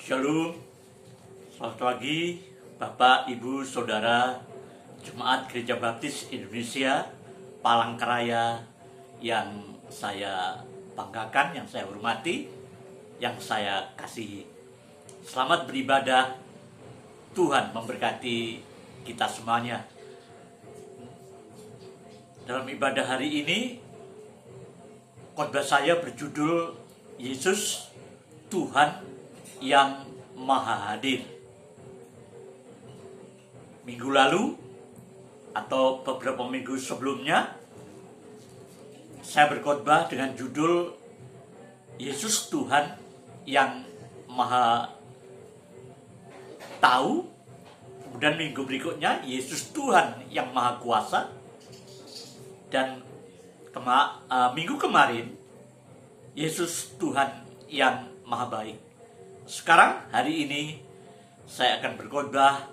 Shalom, selamat pagi Bapak, Ibu, Saudara, Jemaat Gereja Baptis Indonesia, Palangkaraya yang saya banggakan, yang saya hormati, yang saya kasihi. Selamat beribadah, Tuhan memberkati kita semuanya. Dalam ibadah hari ini, khotbah saya berjudul Yesus Tuhan yang Maha Hadir. Minggu lalu atau beberapa minggu sebelumnya, saya berkhotbah dengan judul Yesus Tuhan yang Maha Tahu. Kemudian minggu berikutnya Yesus Tuhan yang Maha Kuasa. Dan minggu kemarin Yesus Tuhan yang Maha Baik. Sekarang hari ini saya akan berkhotbah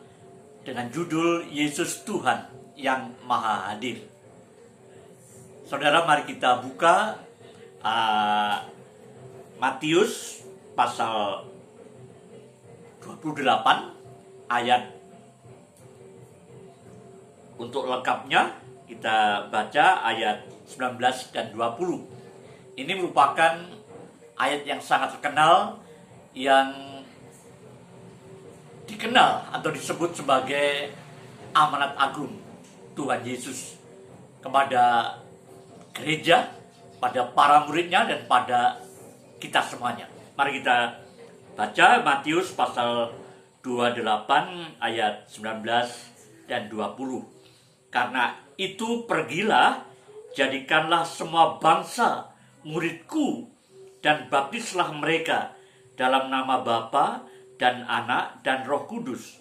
dengan judul Yesus Tuhan yang Maha Hadir. Saudara, mari kita buka Matius pasal 28 ayat. Untuk lengkapnya kita baca ayat 19 dan 20. Ini merupakan ayat yang sangat terkenal, yang dikenal atau disebut sebagai amanat agung Tuhan Yesus kepada gereja, pada para muridnya, dan pada kita semuanya. Mari kita baca Matius pasal 28 ayat 19 dan 20. Karena itu pergilah, jadikanlah semua bangsa muridku, dan baptislah mereka dalam nama Bapa dan Anak dan Roh Kudus,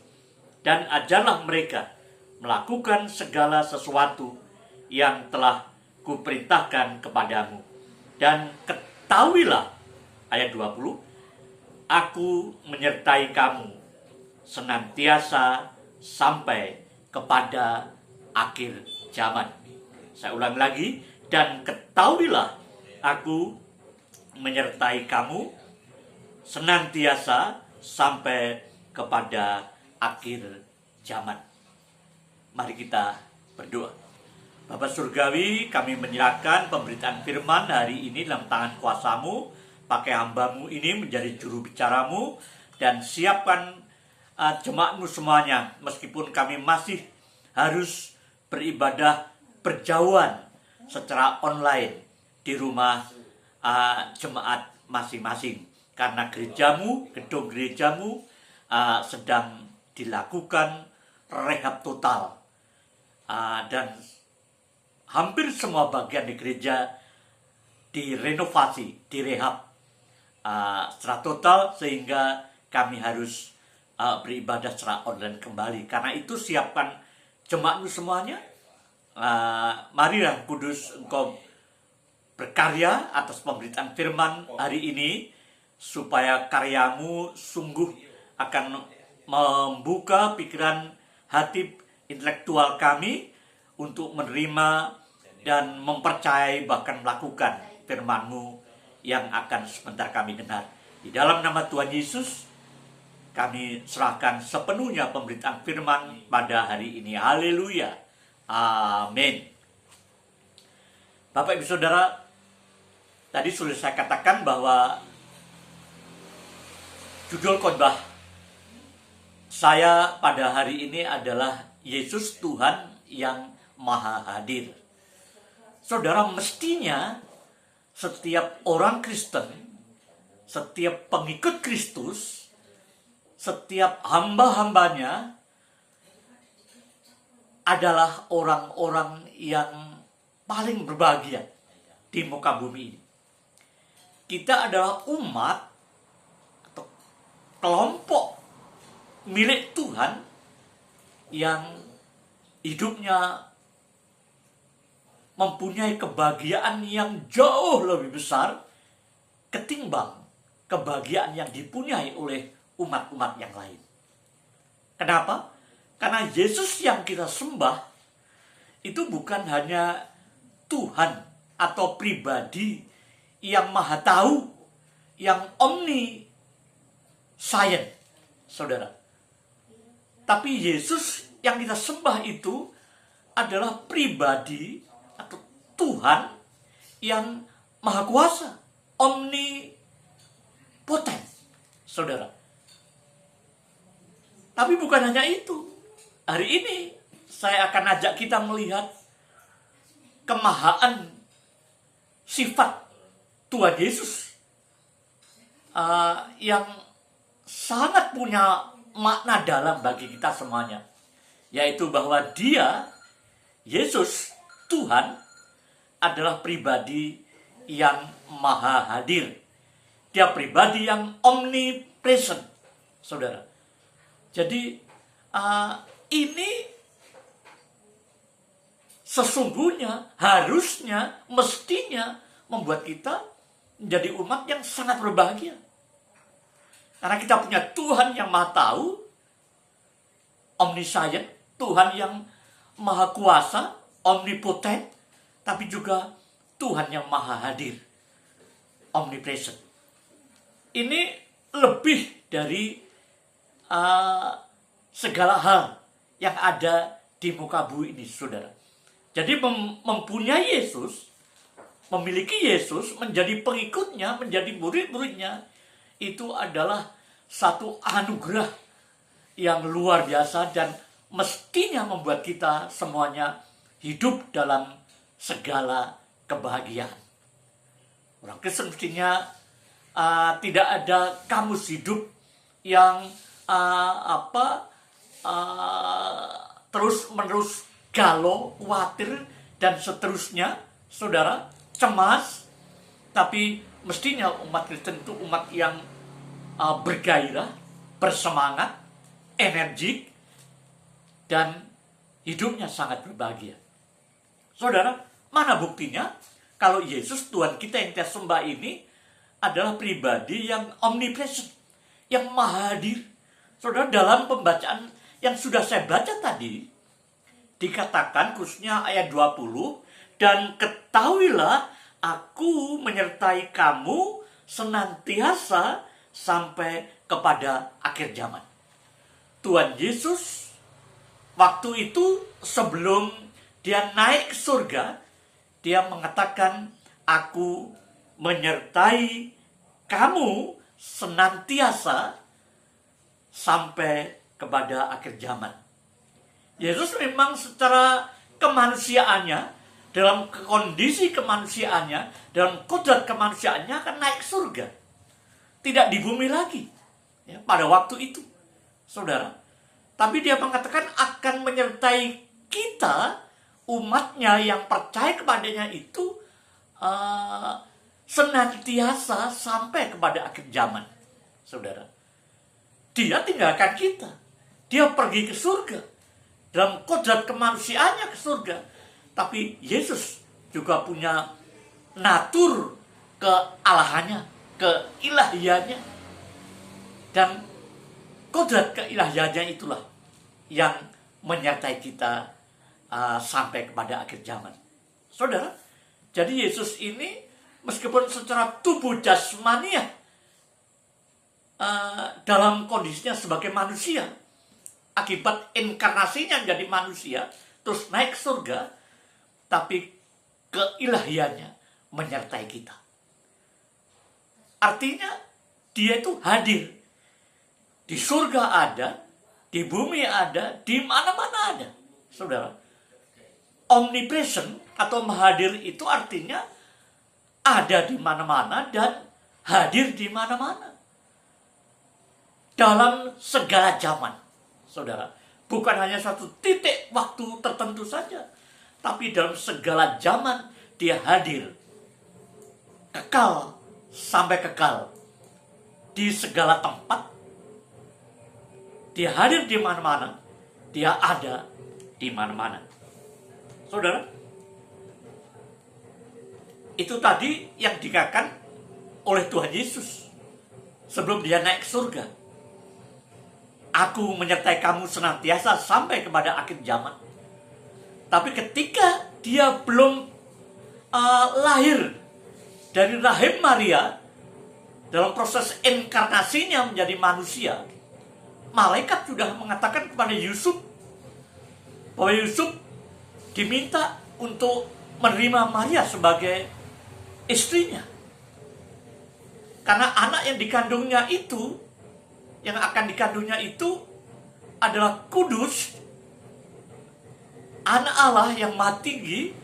dan ajarlah mereka melakukan segala sesuatu yang telah kuperintahkan kepadamu. Dan ketahuilah, ayat 20, aku menyertai kamu senantiasa sampai kepada akhir zaman. Saya ulang lagi, dan ketahuilah, aku menyertai kamu senantiasa sampai kepada akhir zaman. Mari kita berdoa. Bapa Surgawi, kami menyerahkan pemberitaan firman hari ini dalam tangan kuasa-Mu. Pakai hamba-Mu ini menjadi juru bicara-Mu, dan siapkan jemaat-Mu semuanya, meskipun kami masih harus beribadah berjauhan secara online di rumah jemaat masing-masing. Karena gerejamu, gedung gerejamu sedang dilakukan rehab total. Dan hampir semua bagian di gereja direnovasi, direhab secara total, sehingga kami harus beribadah secara online kembali. Karena itu siapkan jemaatmu semuanya. Marilah Kudus, Engkau berkarya atas pemberitaan firman hari ini, supaya karyamu sungguh akan membuka pikiran hati intelektual kami untuk menerima dan mempercayai, bahkan melakukan firman-Mu yang akan sebentar kami dengar. Di dalam nama Tuhan Yesus, kami serahkan sepenuhnya pemberitaan firman pada hari ini. Haleluya. Amin. Bapak Ibu Saudara, tadi sudah saya katakan bahwa judul khotbah saya pada hari ini adalah Yesus Tuhan yang Maha Hadir. Saudara, mestinya setiap orang Kristen, setiap pengikut Kristus, setiap hamba-hambanya adalah orang-orang yang paling berbahagia di muka bumi ini. Kita adalah umat atau kelompok milik Tuhan yang hidupnya mempunyai kebahagiaan yang jauh lebih besar ketimbang kebahagiaan yang dipunyai oleh umat-umat yang lain. Kenapa? Karena Yesus yang kita sembah itu bukan hanya Tuhan atau pribadi yang maha tahu, yang omni sains, saudara. Tapi Yesus yang kita sembah itu adalah pribadi atau Tuhan yang maha kuasa, omnipoten, saudara. Tapi bukan hanya itu. Hari ini saya akan ajak kita melihat kemahaan sifat Tuhan Yesus yang sangat punya makna dalam bagi kita semuanya, yaitu bahwa Dia, Yesus, Tuhan, adalah pribadi yang maha hadir. Dia pribadi yang omnipresent, saudara. Jadi ini sesungguhnya, harusnya, mestinya membuat kita menjadi umat yang sangat berbahagia. Karena kita punya Tuhan yang maha tahu, omniscient, Tuhan yang maha kuasa, omnipoten, tapi juga Tuhan yang maha hadir, omnipresent. Ini lebih dari segala hal yang ada di muka bumi ini, saudara. Jadi mempunyai Yesus, memiliki Yesus, menjadi pengikutnya, menjadi murid-muridnya, itu adalah satu anugerah yang luar biasa dan mestinya membuat kita semuanya hidup dalam segala kebahagiaan. Orang Kristen mestinya tidak ada kamus hidup yang terus-menerus galau, khawatir, dan seterusnya, saudara, cemas. Tapi mestinya umat Kristen itu umat yang bergairah, bersemangat, energik, dan hidupnya sangat berbahagia. Saudara, mana buktinya? Kalau Yesus, Tuhan kita yang kita sembah ini, adalah pribadi yang omnipresent, yang maha hadir. Saudara, dalam pembacaan yang sudah saya baca tadi, dikatakan khususnya ayat 20, dan ketahuilah aku menyertai kamu senantiasa sampai kepada akhir zaman. Tuhan Yesus waktu itu sebelum dia naik ke surga, dia mengatakan, aku menyertai kamu senantiasa sampai kepada akhir zaman. Yesus memang secara kemanusiaannya, dalam kondisi kemanusiaannya, dalam kodrat kemanusiaannya akan naik surga. Tidak di bumi lagi, ya, pada waktu itu, saudara. Tapi dia mengatakan akan menyertai kita, umatnya yang percaya kepadanya itu, senantiasa sampai kepada akhir zaman, saudara. Dia tinggalkan kita. Dia pergi ke surga. Dalam kodrat kemanusiaannya ke surga. Tapi Yesus juga punya natur kealahannya, keilahiannya. Dan kodrat keilahiannya itulah yang menyertai kita sampai kepada akhir zaman. Saudara, jadi Yesus ini meskipun secara tubuh jasmania dalam kondisinya sebagai manusia, akibat inkarnasinya menjadi manusia, terus naik ke surga, tapi keilahiannya menyertai kita. Artinya dia itu hadir. Di surga ada, di bumi ada, di mana-mana ada. Saudara, omnipresent atau hadir itu artinya ada di mana-mana dan hadir di mana-mana. Dalam segala zaman. Saudara, bukan hanya satu titik waktu tertentu saja, tapi dalam segala zaman dia hadir, kekal sampai kekal, di segala tempat. Dia hadir di mana-mana, dia ada di mana-mana. Saudara, itu tadi yang dikatakan oleh Tuhan Yesus sebelum dia naik ke surga. Aku menyertai kamu senantiasa sampai kepada akhir zaman. Tapi ketika dia belum lahir dari rahim Maria, dalam proses inkarnasinya menjadi manusia, malaikat sudah mengatakan kepada Yusuf bahwa Yusuf diminta untuk menerima Maria sebagai istrinya. Karena anak yang dikandungnya itu, yang akan dikandungnya itu adalah kudus, anak Allah yang maha tinggi,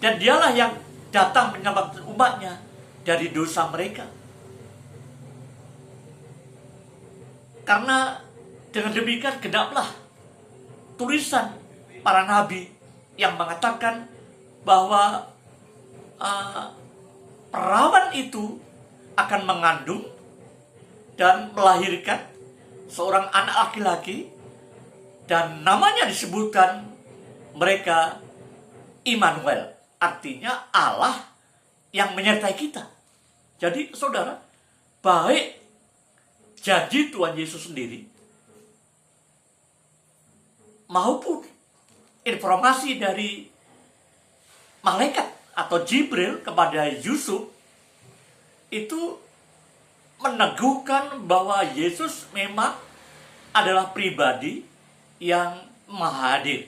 dan dialah yang datang menyelamatkan umatnya dari dosa mereka. Karena dengan demikian genaplah tulisan para nabi yang mengatakan bahwa perawan itu akan mengandung dan melahirkan seorang anak laki-laki, dan namanya disebutkan mereka Immanuel, artinya Allah yang menyertai kita. Jadi saudara, baik janji Tuhan Yesus sendiri maupun informasi dari malaikat atau Jibril kepada Yusuf itu meneguhkan bahwa Yesus memang adalah pribadi yang maha hadir.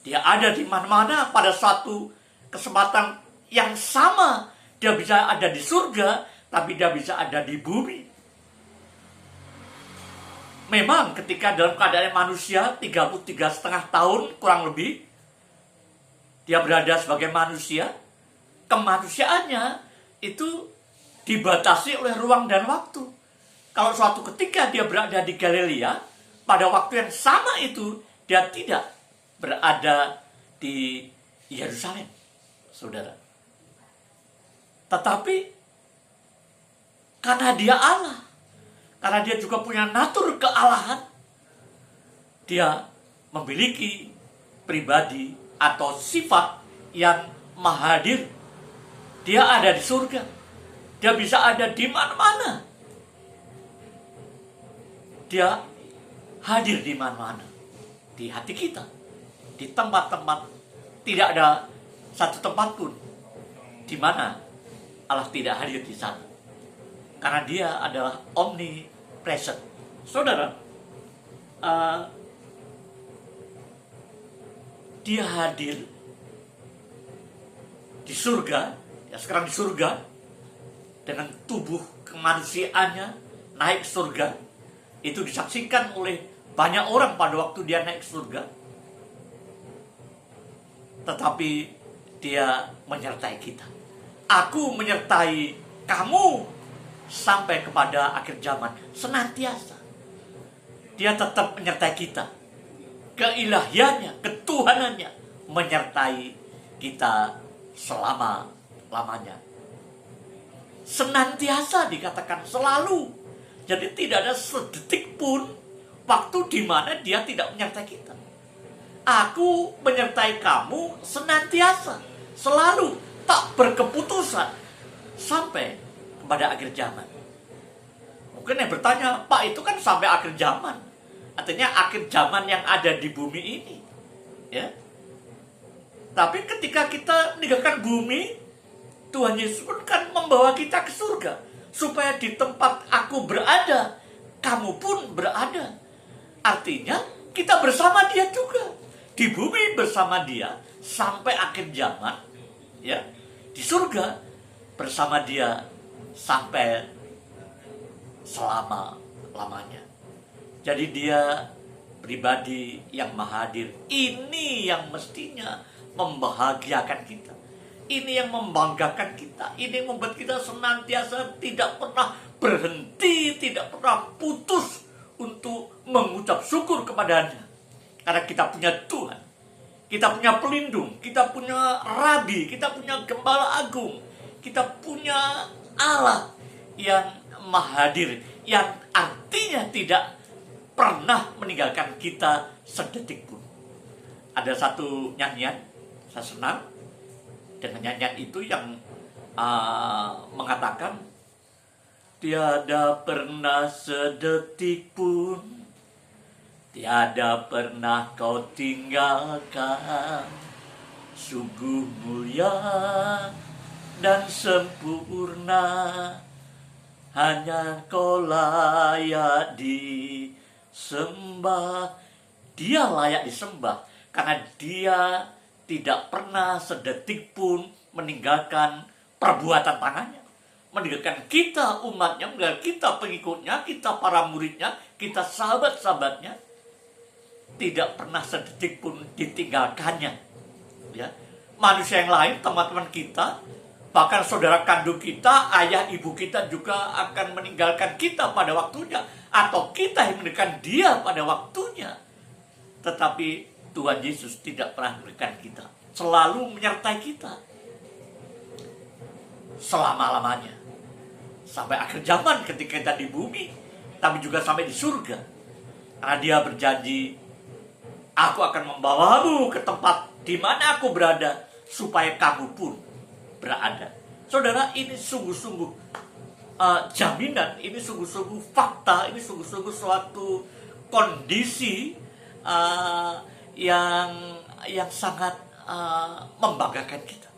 Dia ada di mana-mana pada suatu kesempatan yang sama. Dia bisa ada di surga, tapi dia bisa ada di bumi. Memang ketika dalam keadaan manusia 33,5 tahun kurang lebih, dia berada sebagai manusia, kemanusiaannya itu dibatasi oleh ruang dan waktu. Kalau suatu ketika dia berada di Galilea, pada waktu yang sama itu dia tidak berada di Yerusalem, saudara. Tetapi karena dia Allah, karena dia juga punya natur kealahan, dia memiliki pribadi atau sifat yang maha hadir. Dia ada di surga. Dia bisa ada di mana-mana. Dia hadir di mana-mana. Di hati kita. Di tempat-tempat. Tidak ada satu tempat pun di mana Allah tidak hadir di sana. Karena dia adalah omnipresent. Saudara, dia hadir di surga, ya sekarang di surga, dengan tubuh kemanusiaannya naik ke surga. Itu disaksikan oleh banyak orang pada waktu dia naik ke surga. Tetapi dia menyertai kita. Aku menyertai kamu sampai kepada akhir zaman, senantiasa. Dia tetap menyertai kita. Keilahiannya, ketuhanannya menyertai kita selama-lamanya. Senantiasa dikatakan selalu. Jadi tidak ada sedetik pun waktu di mana dia tidak menyertai kita. Aku menyertai kamu senantiasa, selalu, tak berkeputusan sampai kepada akhir zaman. Mungkin yang bertanya, Pak, itu kan sampai akhir zaman. Artinya akhir zaman yang ada di bumi ini. Ya. Tapi ketika kita meninggalkan bumi, Tuhan Yesus pun kan membawa kita ke surga. Supaya di tempat aku berada, kamu pun berada. Artinya kita bersama dia juga. Di bumi bersama dia sampai akhir zaman. Ya, di surga bersama dia sampai selama-lamanya. Jadi dia pribadi yang maha hadir. Ini yang mestinya membahagiakan kita. Ini yang membanggakan kita. Ini yang membuat kita senantiasa tidak pernah berhenti, tidak pernah putus untuk mengucap syukur kepadanya. Karena kita punya Tuhan. Kita punya pelindung. Kita punya Rabi. Kita punya Gembala Agung. Kita punya Allah yang maha hadir. Yang artinya tidak pernah meninggalkan kita sedetik pun. Ada satu nyanyian, saya senang dengan nyanyian itu yang mengatakan, tiada pernah sedetik pun, tiada pernah kau tinggalkan, sungguh mulia dan sempurna hanya Kau layak disembah. Dia layak disembah karena Dia tidak pernah sedetik pun meninggalkan perbuatan tangannya, meninggalkan kita umatnya, meninggalkan kita pengikutnya, kita para muridnya, kita sahabat-sahabatnya. Tidak pernah sedetik pun ditinggalkannya. Ya, manusia yang lain, teman-teman kita, bahkan saudara kandung kita, ayah ibu kita juga akan meninggalkan kita pada waktunya, atau kita yang meninggalkan dia pada waktunya. Tetapi Tuhan Yesus tidak pernah meninggalkan kita, selalu menyertai kita selama-lamanya, sampai akhir zaman ketika kita di bumi, tapi juga sampai di surga. Karena Dia berjanji, Aku akan membawamu ke tempat di mana Aku berada, supaya kamu pun berada. Saudara, ini sungguh-sungguh jaminan, ini sungguh-sungguh fakta, ini sungguh-sungguh suatu kondisi yang sangat membanggakan kita.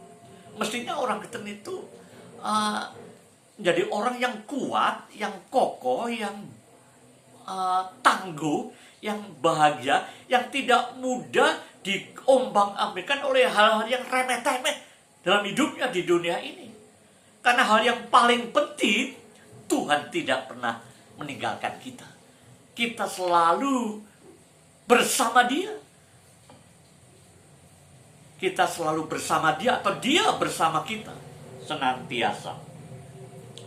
Mestinya orang Kristen itu menjadi orang yang kuat, yang kokoh, yang tangguh, yang bahagia, yang tidak mudah diombang-ambingkan oleh hal-hal yang remeh-temeh dalam hidupnya di dunia ini. Karena hal yang paling penting, Tuhan tidak pernah meninggalkan kita. Kita selalu bersama Dia. Kita selalu bersama Dia, atau Dia bersama kita senantiasa.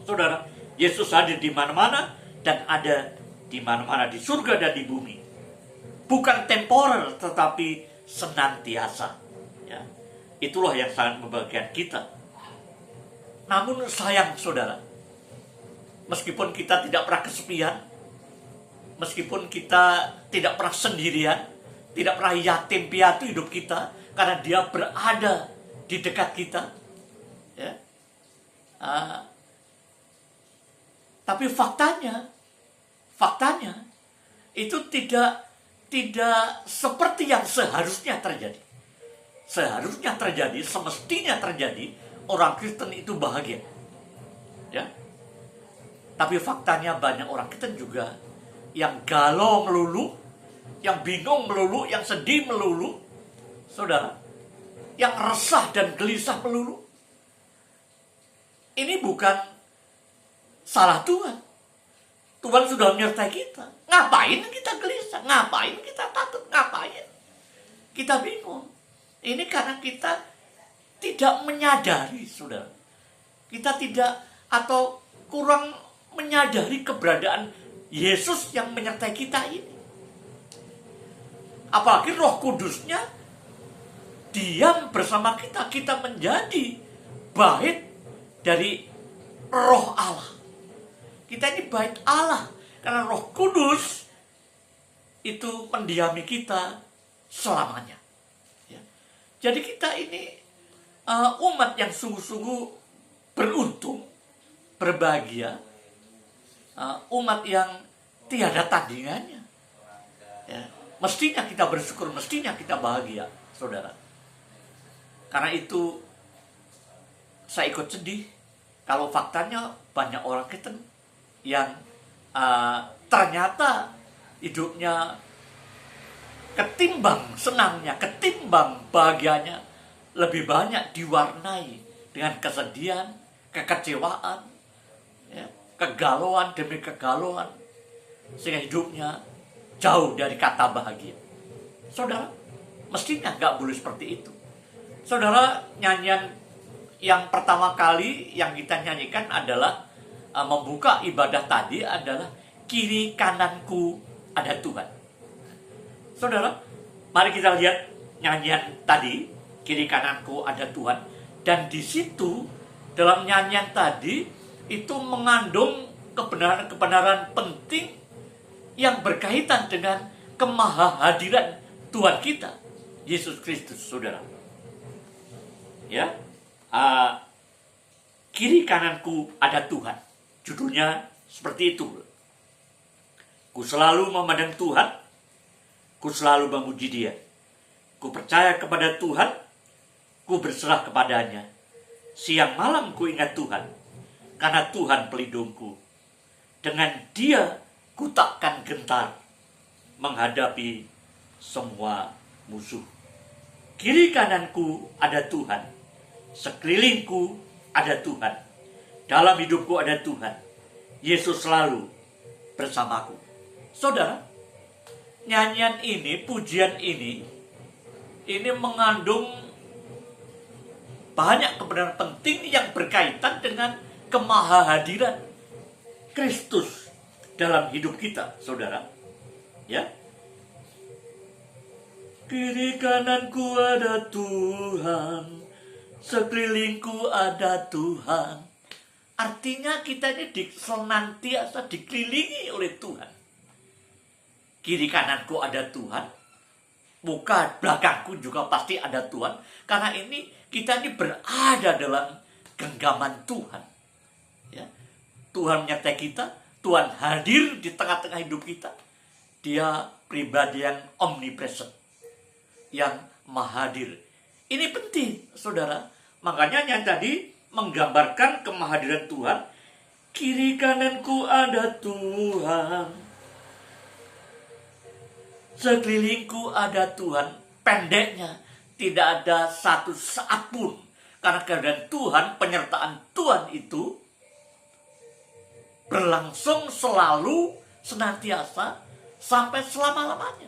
Saudara, Yesus hadir di mana-mana dan ada di mana-mana, di surga dan di bumi. Bukan temporer, tetapi senantiasa. Ya. Itulah yang sangat membahagiakan kita. Namun sayang saudara, meskipun kita tidak pernah kesepian, meskipun kita tidak pernah sendirian, tidak pernah yatim piatu hidup kita, karena Dia berada di dekat kita. Ya. Tapi faktanya itu tidak seperti yang seharusnya terjadi. Seharusnya terjadi, semestinya terjadi, orang Kristen itu bahagia. Ya. Tapi faktanya banyak orang Kristen juga yang galau melulu, yang bingung melulu, yang sedih melulu. Saudara, yang resah dan gelisah melulu. Ini bukan salah Tuhan. Tuhan sudah menyertai kita. Ngapain kita gelisah? Ngapain kita takut? Ngapain kita bingung? Ini karena kita tidak menyadari, saudara. Kita tidak, atau kurang menyadari keberadaan Yesus yang menyertai kita ini. Apalagi Roh Kudusnya diam bersama kita. Kita menjadi bait dari Roh Allah. Kita ini bait Allah, karena Roh Kudus itu mendiami kita selamanya. Ya. Jadi kita ini umat yang sungguh-sungguh beruntung, berbahagia, umat yang tiada tandingannya. Ya. Mestinya kita bersyukur, mestinya kita bahagia, saudara. Karena itu saya ikut sedih kalau faktanya banyak orang Kristen yang ternyata hidupnya ketimbang senangnya, ketimbang bahagianya, lebih banyak diwarnai dengan kesedihan, kekecewaan, ya, kegalauan demi kegalauan, sehingga hidupnya jauh dari kata bahagia. Saudara, mestinya nggak boleh seperti itu. Saudara, nyanyian yang pertama kali yang kita nyanyikan adalah membuka ibadah tadi adalah kiri kananku ada Tuhan. Saudara, mari kita lihat nyanyian tadi, kiri kananku ada Tuhan. Dan di situ dalam nyanyian tadi itu mengandung kebenaran-kebenaran penting yang berkaitan dengan kemahahadiran Tuhan kita, Yesus Kristus, saudara. Ya, kiri kananku ada Tuhan. Judulnya seperti itu. Ku selalu memandang Tuhan, ku selalu memuji Dia. Ku percaya kepada Tuhan, ku berserah kepadanya. Siang malam ku ingat Tuhan, karena Tuhan pelindungku Dengan Dia ku takkan gentar menghadapi semua musuh. Kiri kananku ada Tuhan, sekelilingku ada Tuhan, dalam hidupku ada Tuhan. Yesus selalu bersamaku. Saudara, nyanyian ini, pujian ini mengandung banyak kebenaran penting yang berkaitan dengan kemahahadiran Kristus dalam hidup kita, saudara. Ya, kiri kananku ada Tuhan, sekelilingku ada Tuhan. Artinya kita ini senantiasa dikelilingi oleh Tuhan. Kiri kananku ada Tuhan, muka belakangku juga pasti ada Tuhan. Karena ini kita ini berada dalam genggaman Tuhan. Ya, Tuhan menyertai kita, Tuhan hadir di tengah-tengah hidup kita. Dia pribadi yang omnipresent, yang mahadir. Ini penting, saudara. Makanya yang tadi menggambarkan kemahadiran Tuhan. Kiri kananku ada Tuhan, sekelilingku ada Tuhan. Pendeknya, tidak ada satu saat pun, karena kehadiran Tuhan, penyertaan Tuhan itu berlangsung selalu, senantiasa, sampai selama-lamanya.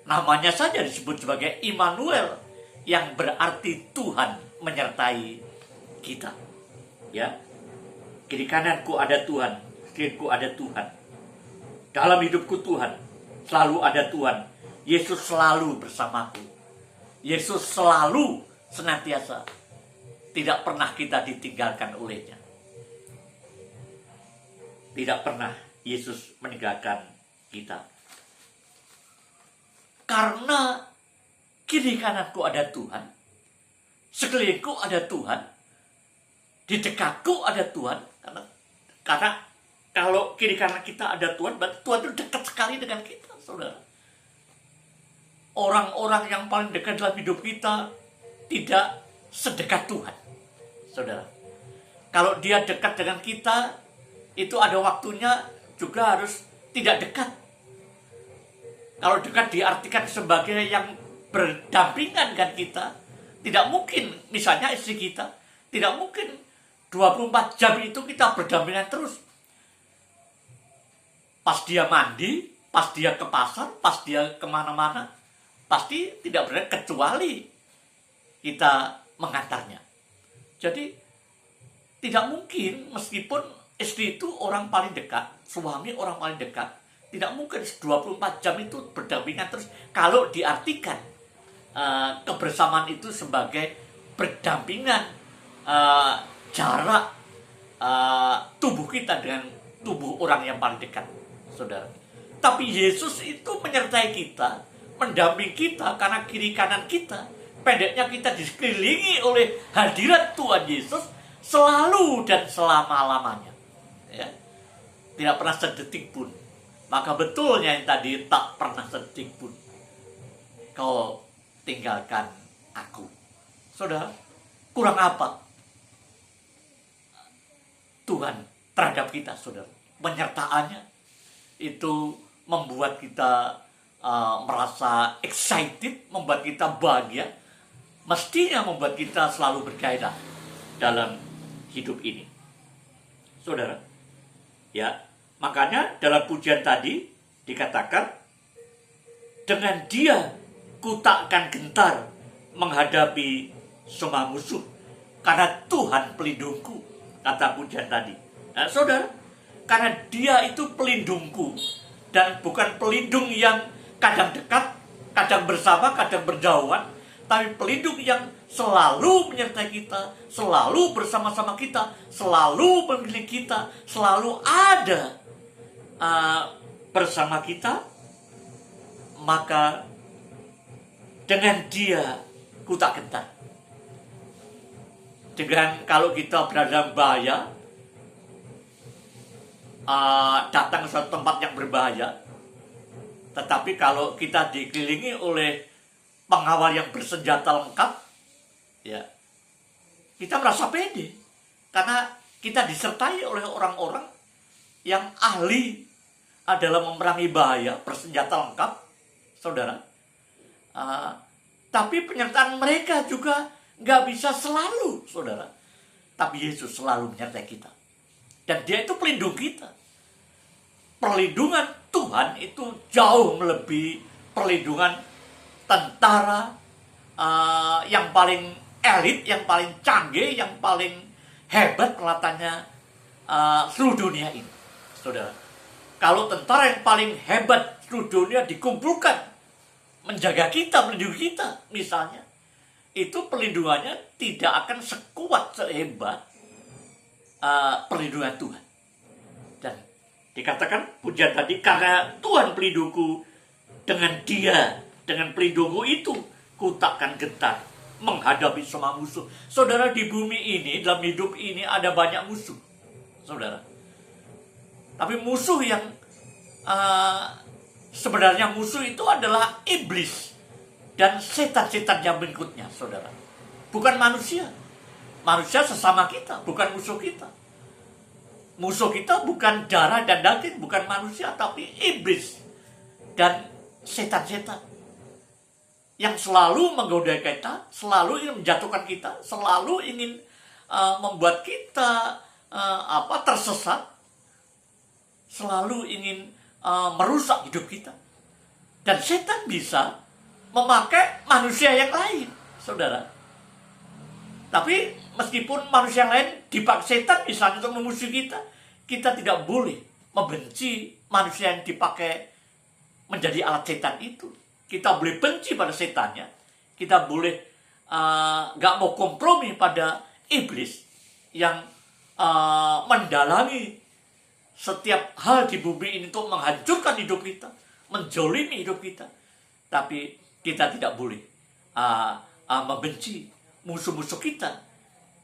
Namanya saja disebut sebagai Immanuel, yang berarti Tuhan menyertai kita. Ya, kiri kananku ada Tuhan, sekirinku ada Tuhan. Dalam hidupku Tuhan, selalu ada Tuhan. Yesus selalu bersamaku. Yesus selalu senantiasa. Tidak pernah kita ditinggalkan olehnya. Tidak pernah Yesus meninggalkan kita. Karena kiri kananku ada Tuhan, sekelilingku ada Tuhan, di dekatku ada Tuhan. Karena kalau kiri kanan kita ada Tuhan, berarti Tuhan itu dekat sekali dengan kita, saudara. Orang-orang yang paling dekat dalam hidup kita tidak sedekat Tuhan, saudara. Kalau dia dekat dengan kita, itu ada waktunya juga harus tidak dekat. Kalau dekat diartikan sebagai yang berdampingan dengan kita. Tidak mungkin, misalnya istri kita, tidak mungkin 24 jam itu kita berdampingan terus. Pas dia mandi, pas dia ke pasar, pas dia kemana-mana, pasti tidak benar kecuali kita mengantarnya. Jadi tidak mungkin, meskipun istri itu orang paling dekat, suami orang paling dekat, tidak mungkin 24 jam itu berdampingan terus. Kalau diartikan kebersamaan itu sebagai berdampingan, jarak tubuh kita dengan tubuh orang yang paling dekat, saudara. Tapi Yesus itu menyertai kita, mendampingi kita, karena kiri kanan kita, pendeknya kita dikelilingi oleh hadirat Tuhan Yesus selalu dan selama-lamanya. Ya, tidak pernah sedetik pun. Maka betulnya yang tadi, tak pernah sedetik pun kau tinggalkan aku. Saudara, kurang apa Tuhan terhadap kita, saudara? Penyertaannya itu membuat kita merasa excited, membuat kita bahagia, mestinya membuat kita selalu bergairah dalam hidup ini, saudara. Ya, makanya dalam pujian tadi dikatakan, dengan Dia ku takkan gentar menghadapi semua musuh, karena Tuhan pelindungku, kata pujian tadi. Nah, saudara, karena Dia itu pelindungku, dan bukan pelindung yang kadang dekat, kadang bersama, kadang berjauhan, tapi pelindung yang selalu menyertai kita, selalu bersama-sama kita, selalu memilih kita, selalu ada bersama kita. Maka dengan Dia ku tak gentar. Dengan kalau kita berada dalam bahaya, datang ke suatu tempat yang berbahaya, tetapi kalau kita dikelilingi oleh pengawal yang bersenjata lengkap, ya, kita merasa pede karena kita disertai oleh orang-orang yang ahli adalah memerangi bahaya, bersenjata lengkap, saudara. Tapi penyertaan mereka juga nggak bisa selalu, saudara. Tapi Yesus selalu menyertai kita. Dan dia itu pelindung kita. Perlindungan Tuhan itu jauh melebihi perlindungan tentara yang paling elit, yang paling canggih, yang paling hebat peralatannya seluruh dunia ini, saudara. Kalau tentara yang paling hebat seluruh dunia dikumpulkan menjaga kita, melindungi kita, misalnya, itu perlindungannya tidak akan sekuat, sehebat perlindungan Tuhan. Dan dikatakan pujian tadi, karena Tuhan pelindungku, dengan pelindungku itu ku takkan gentar menghadapi semua musuh. Saudara, di bumi ini, dalam hidup ini ada banyak musuh, saudara. Tapi musuh yang sebenarnya musuh itu adalah iblis dan setan-setan yang berikutnya, saudara. Bukan manusia. Manusia sesama kita, bukan musuh kita. Musuh kita bukan darah dan daging, bukan manusia, tapi iblis dan setan-setan yang selalu menggoda kita, selalu ingin menjatuhkan kita, selalu ingin membuat kita tersesat, selalu ingin merusak hidup kita. Dan setan bisa memakai manusia yang lain, saudara. Tapi meskipun manusia yang lain dipakai setan misalnya untuk memusuhi kita, kita tidak boleh membenci manusia yang dipakai menjadi alat setan itu. Kita boleh benci pada setannya, kita boleh gak mau kompromi pada iblis yang mendalangi setiap hal di bumi ini untuk menghancurkan hidup kita, menjolimi hidup kita. Tapi kita tidak boleh membenci musuh-musuh kita,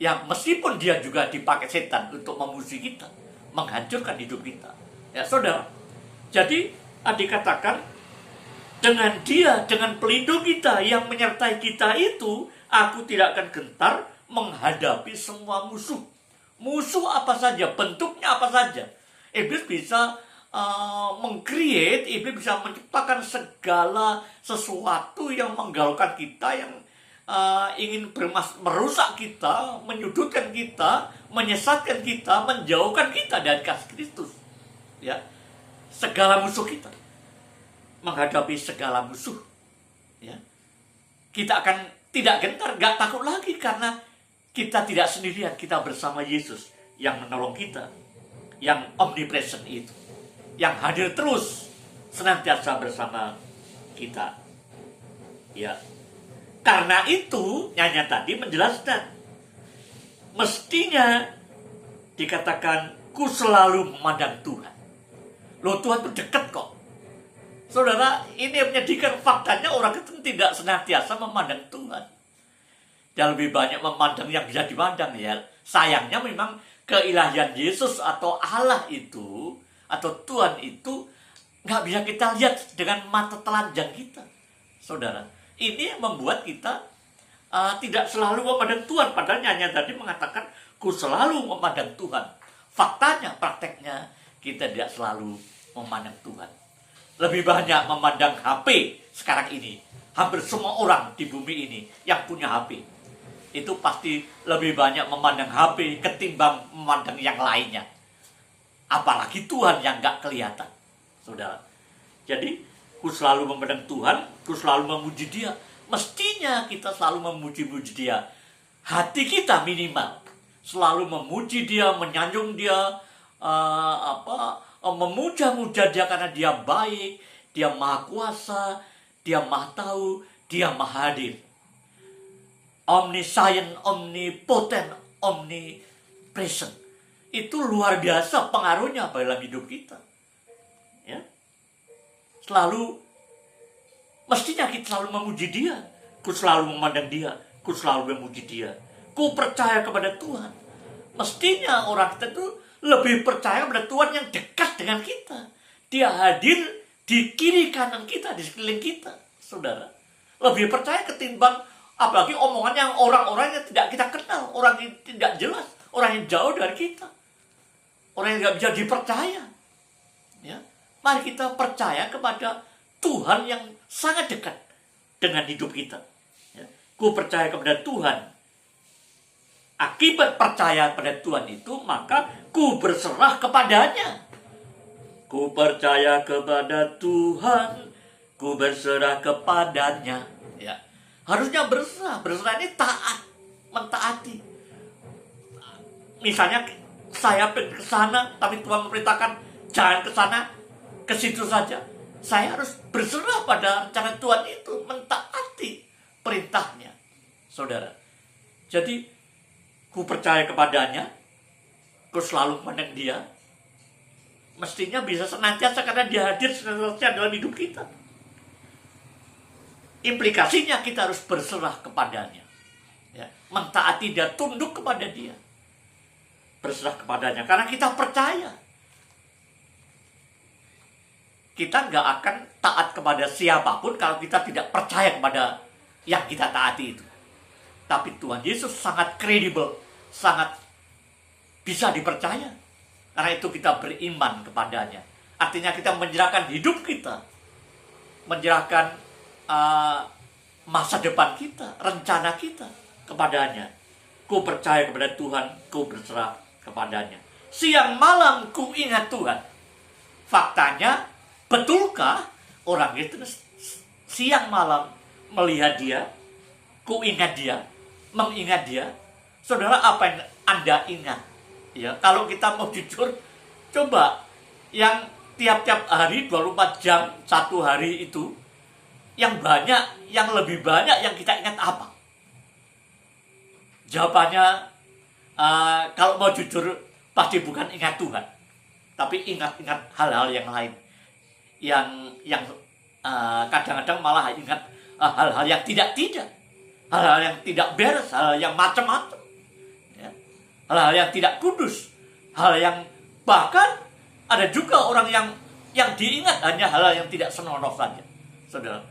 yang meskipun dia juga dipakai setan untuk memusuhi kita, menghancurkan hidup kita. Ya, saudara. Jadi dikatakan, dengan dia, dengan pelindung kita yang menyertai kita itu, aku tidak akan gentar menghadapi semua musuh. Musuh apa saja, bentuknya apa saja. Iblis bisa meng-create, iblis bisa menciptakan segala sesuatu yang menggalaukan kita, yang ingin merusak kita, menyudutkan kita, menyesatkan kita, menjauhkan kita dari kasih Kristus. Ya, segala musuh kita, menghadapi segala musuh, ya, kita akan tidak gentar, gak takut lagi, karena kita tidak sendirian, kita bersama Yesus yang menolong kita, yang omnipresent itu, yang hadir terus senantiasa bersama kita. Ya, karena itu nyanyian tadi menjelaskan, mestinya dikatakan ku selalu memandang Tuhan. Loh, Tuhan itu dekat kok. Saudara, ini yang menyedihkan, faktanya orang itu tidak senantiasa memandang Tuhan. Dia lebih banyak memandang yang bisa dipandang, ya. Sayangnya memang keilahian Yesus atau Allah itu, atau Tuhan itu, nggak bisa kita lihat dengan mata telanjang kita, saudara. Ini yang membuat kita tidak selalu memandang Tuhan. Padahal nyanyian tadi mengatakan, ku selalu memandang Tuhan. Faktanya, prakteknya, kita tidak selalu memandang Tuhan. Lebih banyak memandang HP sekarang ini. Hampir semua orang di bumi ini yang punya HP, itu pasti lebih banyak memandang HP ketimbang memandang yang lainnya. Apalagi Tuhan yang nggak kelihatan, saudara. Jadi, ku selalu memandang Tuhan, ku selalu memuji Dia. Mestinya kita selalu memuji-muji Dia. Hati kita minimal selalu memuji Dia, menyanjung Dia, memuja-muja Dia karena Dia baik, Dia maha kuasa, Dia maha tahu, Dia maha hadir. Omniscient, omnipotent, omnipresent. Itu luar biasa pengaruhnya dalam hidup kita. Ya. Selalu, mestinya kita selalu memuji Dia. Ku selalu memandang Dia, ku selalu memuji Dia. Ku percaya kepada Tuhan. Mestinya orang kita itu lebih percaya kepada Tuhan yang dekat dengan kita. Dia hadir di kiri kanan kita, di sekeliling kita, saudara. Lebih percaya ketimbang apalagi omongan yang orang-orang yang tidak kita kenal, orang yang tidak jelas, orang yang jauh dari kita. orang yang nggak bisa dipercaya. Ya, mari kita percaya kepada Tuhan yang sangat dekat dengan hidup kita. Ya, ku percaya kepada Tuhan. Akibat percaya pada Tuhan itu, maka ku berserah kepadanya. Ku percaya kepada Tuhan, ku berserah kepadanya. Ya, harusnya berserah. Berserah ini taat, mentaati. Misalnya saya pergi ke sana, tapi Tuhan memerintahkan jangan ke sana, ke situ saja. Saya harus berserah pada rencana Tuhan itu, mentaati perintahnya, saudara. Jadi, ku percaya kepadanya, ku selalu memandang dia. Mestinya bisa senantiasa karena dia hadir senantiasa dalam hidup kita. Implikasinya kita harus berserah kepadanya. Ya, mentaati dia, tunduk kepada dia. Berserah kepadanya, karena kita percaya. Kita nggak akan taat kepada siapapun kalau kita tidak percaya kepada yang kita taati itu. Tapi Tuhan Yesus sangat kredibel, sangat bisa dipercaya. Karena itu kita beriman kepadanya. Artinya kita menyerahkan hidup kita, menyerahkan masa depan kita, rencana kita kepadanya. Ku percaya kepada Tuhan, ku berserah kepadanya. Siang malam ku ingat Tuhan. Faktanya, betulkah orang itu siang malam melihat dia, ku ingat dia, mengingat dia? Saudara, apa yang Anda ingat? Ya, kalau kita mau jujur, coba yang tiap-tiap hari 24 jam satu hari itu, yang banyak, yang lebih banyak yang kita ingat apa? Jawabannya, kalau mau jujur, pasti bukan ingat Tuhan, tapi ingat-ingat hal-hal yang lain, yang kadang-kadang malah ingat hal-hal yang tidak, hal-hal yang tidak beres, hal yang macam-macam, ya. Hal-hal yang tidak kudus, hal yang bahkan ada juga orang yang diingat hanya hal-hal yang tidak senonoh saja. Saudara,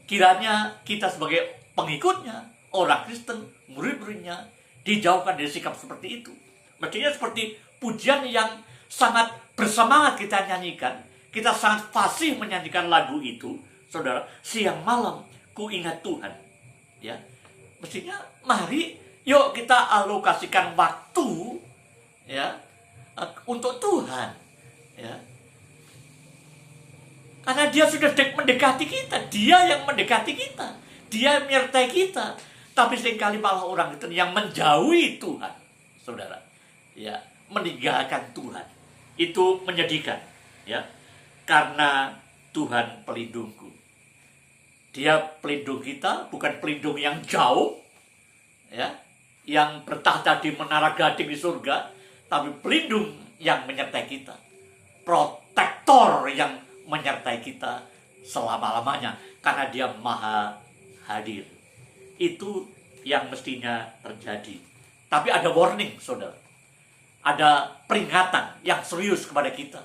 kiranya kita sebagai pengikutnya, orang Kristen, murid-muridnya, dijauhkan dari sikap seperti itu. Mestinya seperti pujian yang sangat bersemangat kita nyanyikan. Kita sangat fasih menyanyikan lagu itu, saudara. Siang malam ku ingat Tuhan. Ya, mestinya mari yuk kita alokasikan waktu, ya, untuk Tuhan. Ya, karena dia sudah mendekati kita, dia yang mendekati kita, dia yang menyertai kita. Tapi seringkali malah orang itu yang menjauhi Tuhan, saudara. Ya, meninggalkan Tuhan. Itu menyedihkan, ya. Karena Tuhan pelindungku. Dia pelindung kita, bukan pelindung yang jauh, ya, yang bertahta di menara gading di surga, tapi pelindung yang menyertai kita. Protektor yang menyertai kita selama-lamanya, karena dia maha hadir. Itu yang mestinya terjadi. Tapi ada warning, saudara. Ada peringatan yang serius kepada kita.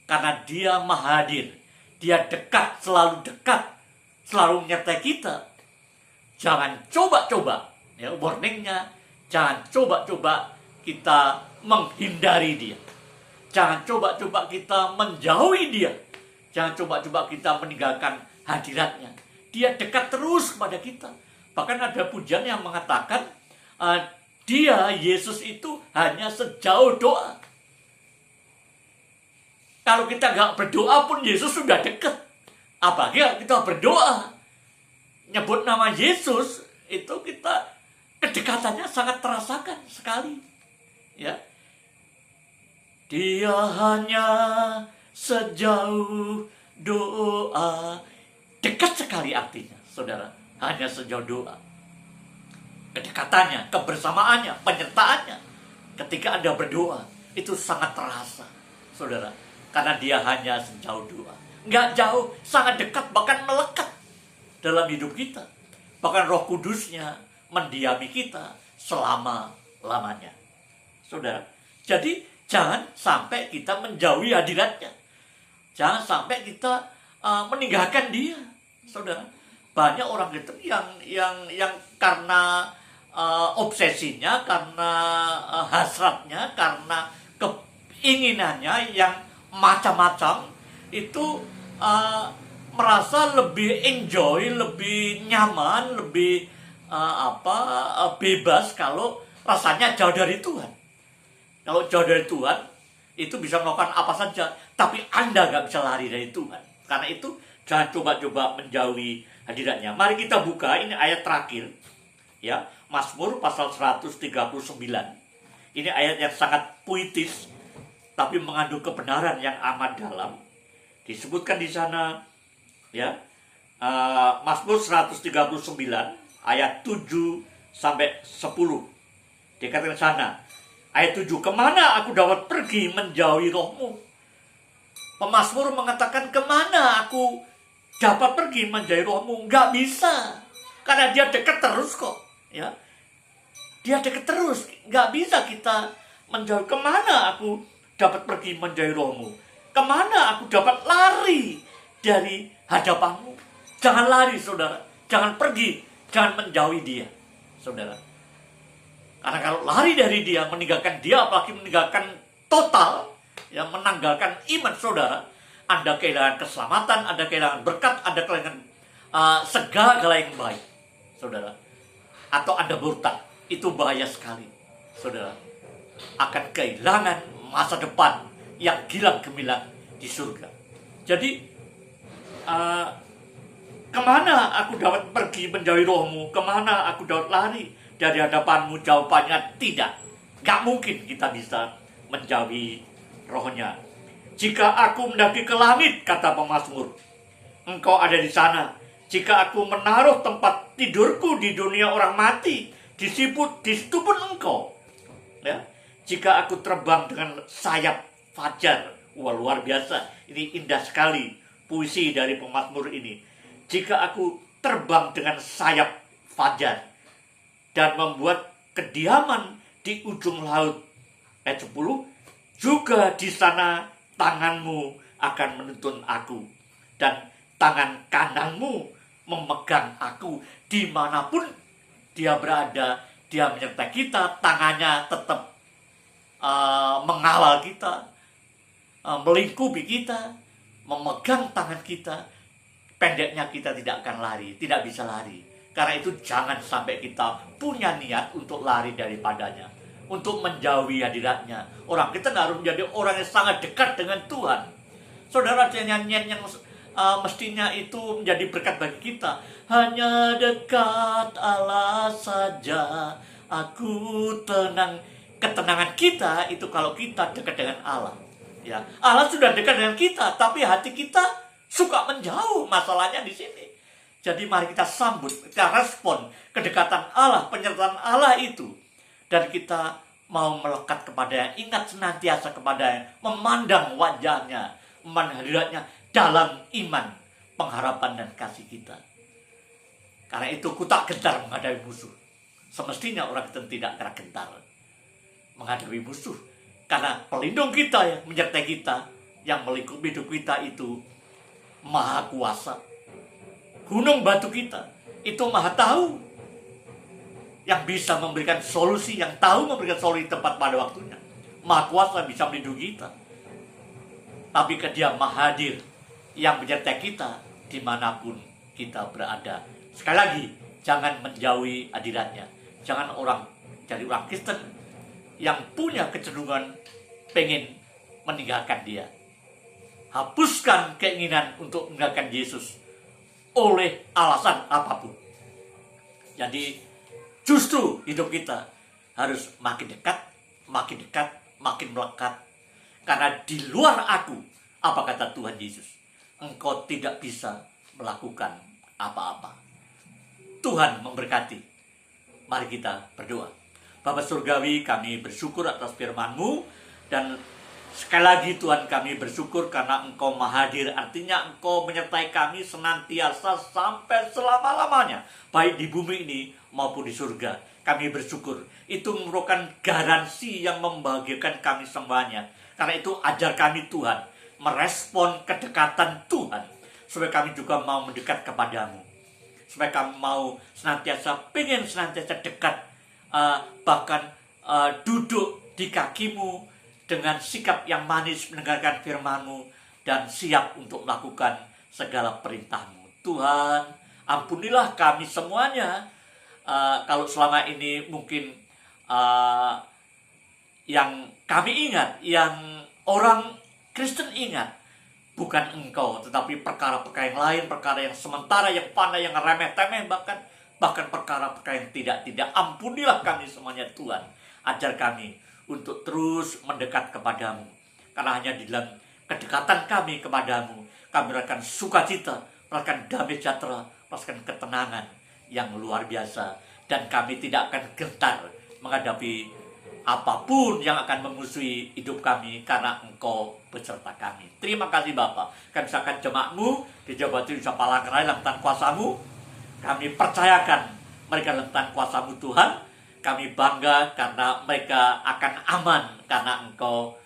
Karena dia maha hadir. Dia dekat, selalu menyertai kita. Jangan coba-coba, ya, warningnya, jangan coba-coba kita menghindari dia. Jangan coba-coba kita menjauhi dia. Jangan coba-coba kita meninggalkan hadiratnya. Dia dekat terus kepada kita. Bahkan ada pujian yang mengatakan, dia, Yesus itu hanya sejauh doa. Kalau kita nggak berdoa pun Yesus sudah dekat. Apalagi kita berdoa, nyebut nama Yesus, itu kita kedekatannya sangat terasakan sekali. Ya, dia hanya sejauh doa. Dekat sekali artinya, saudara. Hanya sejauh doa. Kedekatannya, kebersamaannya, penyertaannya ketika Anda berdoa, itu sangat terasa, saudara. Karena dia hanya sejauh doa. Nggak jauh, sangat dekat, bahkan melekat dalam hidup kita. Bahkan Roh Kudusnya mendiami kita selama-lamanya, saudara. Jadi jangan sampai kita menjauhi hadiratnya. Jangan sampai kita meninggalkan dia, saudara. Banyak orang Kristen yang karena obsesinya, karena hasratnya, karena inginannya yang macam-macam itu merasa lebih enjoy, lebih nyaman, lebih bebas kalau rasanya jauh dari Tuhan. Kalau jauh dari Tuhan itu bisa melakukan apa saja, tapi Anda nggak bisa lari dari Tuhan. Karena itu jangan coba-coba menjauhi hadiratnya. Mari kita buka, ini ayat terakhir, ya, Mazmur pasal 139. Ini ayat yang sangat puitis, tapi mengandung kebenaran yang amat dalam. Disebutkan di sana, ya, Mazmur 139 ayat 7 sampai 10. Dikatakan sana, ayat 7, kemana aku dapat pergi menjauhi rohmu? Pemazmur mengatakan, kemana aku dapat pergi menjauhi rohmu? Nggak bisa, karena dia dekat terus kok, ya. Dia dekat terus, nggak bisa kita menjauh. Kemana aku dapat pergi menjauhi rohmu? Kemana aku dapat lari dari hadapanmu? Jangan lari, saudara. Jangan pergi, jangan menjauhi dia, saudara. Karena kalau lari dari dia, meninggalkan dia, apalagi meninggalkan total, ya, menanggalkan iman saudara, Anda kehilangan keselamatan, Anda kehilangan berkat, Anda kehilangan segala yang baik, saudara. Atau Anda murtad. Itu bahaya sekali, saudara. Akan kehilangan masa depan yang gilang gemilang di surga. Jadi, kemana aku dapat pergi menjauhi rohmu? Kemana aku dapat lari dari hadapanmu? Jawabannya tidak. Gak mungkin kita bisa menjauhi rohnya. Jika aku mendaki ke langit, kata pemazmur, engkau ada di sana. Jika aku menaruh tempat tidurku di dunia orang mati, di situ pun engkau. Ya. Jika aku terbang dengan sayap fajar, wah, luar biasa. Ini indah sekali puisi dari pemazmur ini. Jika aku terbang dengan sayap fajar dan membuat kediaman di ujung laut, ayat 10, juga di sana tanganmu akan menuntun aku dan tangan kananmu memegang aku. Dimanapun dia berada, dia menyertai kita, tangannya tetap mengawal kita, melingkupi kita, memegang tangan kita. Pendeknya kita tidak akan lari, tidak bisa lari. Karena itu jangan sampai kita punya niat untuk lari daripadanya, untuk menjauhi hadiratnya. Orang kita harus menjadi orang yang sangat dekat dengan Tuhan. Saudara, nyanyian yang mestinya itu menjadi berkat bagi kita. Hanya dekat Allah saja, aku tenang. Ketenangan kita itu kalau kita dekat dengan Allah. Ya, Allah sudah dekat dengan kita, tapi hati kita suka menjauh. Masalahnya di sini. Jadi mari kita sambut, kita respon kedekatan Allah, penyertaan Allah itu. Dan kita mau melekat kepadanya, ingat senantiasa kepadanya, memandang wajahnya, memandang hadiratnya dalam iman, pengharapan dan kasih kita. Karena itu ku tak gentar menghadapi musuh. Semestinya orang Kristen tidak kena gentar menghadapi musuh. Karena pelindung kita yang menyertai kita, yang melingkupi hidup kita itu Maha Kuasa. Gunung batu kita itu Maha Tahu, yang bisa memberikan solusi, yang tahu memberikan solusi tepat pada waktunya. Maha Kuasa bisa melindungi kita. Tapi Dia Maha Hadir, yang menyertai kita dimanapun kita berada. Sekali lagi, jangan menjauhi hadiratnya. Jangan jadi orang Kristen yang punya kecenderungan pengen meninggalkan dia. Hapuskan keinginan untuk meninggalkan Yesus oleh alasan apapun. Jadi justru hidup kita harus makin dekat, makin dekat, makin melekat. Karena di luar aku, apa kata Tuhan Yesus? Engkau tidak bisa melakukan apa-apa. Tuhan memberkati. Mari kita berdoa. Bapa Surgawi, kami bersyukur atas firman-Mu. Dan sekali lagi Tuhan, kami bersyukur karena Engkau Maha Hadir. Artinya Engkau menyertai kami senantiasa sampai selama-lamanya, baik di bumi ini maupun di surga. Kami bersyukur. Itu merupakan garansi yang membahagiakan kami semuanya. Karena itu ajar kami Tuhan merespon kedekatan Tuhan, supaya kami juga mau mendekat kepadamu, supaya kami mau pengen senantiasa dekat, bahkan duduk di kakimu, dengan sikap yang manis mendengarkan firman-Mu dan siap untuk melakukan segala perintah-Mu. Tuhan, ampunilah kami semuanya. Kalau selama ini mungkin yang kami ingat, yang orang Kristen ingat, bukan Engkau, tetapi perkara-perkara yang lain, perkara yang sementara, yang fana, yang remeh-temeh, bahkan perkara-perkara yang tidak. Ampunilah kami semuanya Tuhan. Ajar kami untuk terus mendekat kepadamu. Karena hanya di dalam kedekatan kami kepadamu, kami merasakan sukacita, merasakan damai sejahtera, merasakan ketenangan yang luar biasa. Dan kami tidak akan gentar menghadapi apapun yang akan memusuhi hidup kami, karena Engkau beserta kami. Terima kasih Bapa. Kami serahkan jemaat-Mu di Jawa Barat, Nusa Palangkaraya dalam tangan kuasa-Mu. Kami percayakan mereka dalam tangan kuasa-Mu Tuhan. Kami bangga karena mereka akan aman, karena Engkau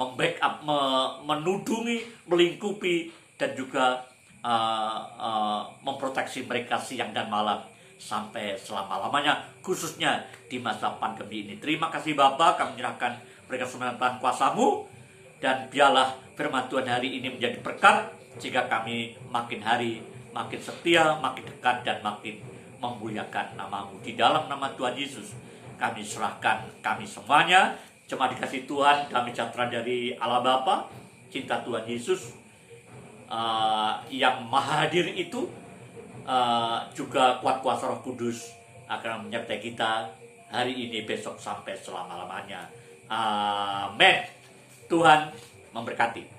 membackup, menudungi, melingkupi, dan juga memproteksi mereka siang dan malam sampai selama-lamanya, khususnya di masa pandemi ini. Terima kasih Bapa, kami menyerahkan mereka semua dalam tangan kuasa-Mu, dan biarlah firman Tuhan hari ini menjadi berkat, sehingga kami makin hari makin setia, makin dekat, dan makin memuliakan nama-Mu. Di dalam nama Tuhan Yesus kami serahkan kami semuanya. Cuma dikasih Tuhan, damai sejahtera dari Allah Bapa, cinta Tuhan Yesus yang maha hadir itu, juga kuat kuasa Roh Kudus akan menyertai kita hari ini, besok, sampai selama-lamanya. Amin. Tuhan memberkati.